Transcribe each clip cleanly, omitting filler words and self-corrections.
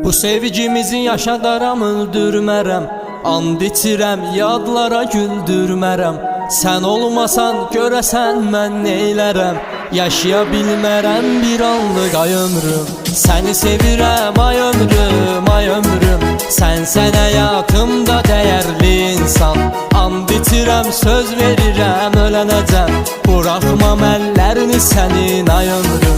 Bu sevgimizi yaşadaram, öldürmərəm. And içirəm, yadlara güldürmərəm. Sən olmasan görəsən mən neylərəm. Yaşaya bilmərəm bir anlıq ay ömrüm. Səni sevirəm ay ömrüm, ay ömrüm. Sən həyatımda dəyərli insan. And içirəm, söz verirəm ölənəcəm. Buraxmam əllərini sənin ay ömrüm.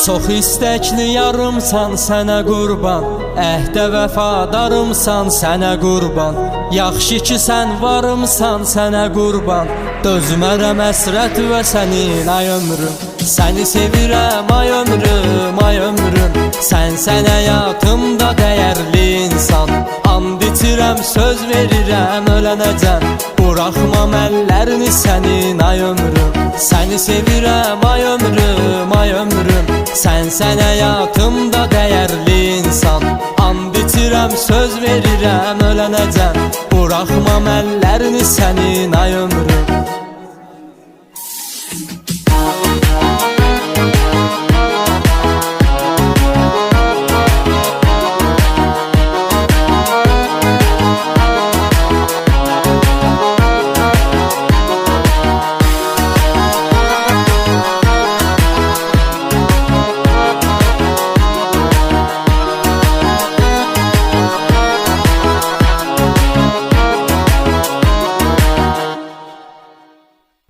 Çox istəkli yarımsan sənə qurban. Əhdə vəfadarımsan sənə qurban. Yaxşı ki sən varımsan sənə qurban. Dözmərəm əsrət və sənin ay ömrüm. Səni sevirəm ay ömrüm, ay ömrüm. Sən həyatımda dəyərli insan. And içirəm, söz verirəm ölənəcəm. Buraxmam əllərini sənin ay ömrüm. Səni sevirəm ay ömrüm, ay ömrüm. Sən həyatımda dəyərli insan. And içirəm, söz verirəm ölənəcəm. Buraxmam əllərini sənin ay ömrüm.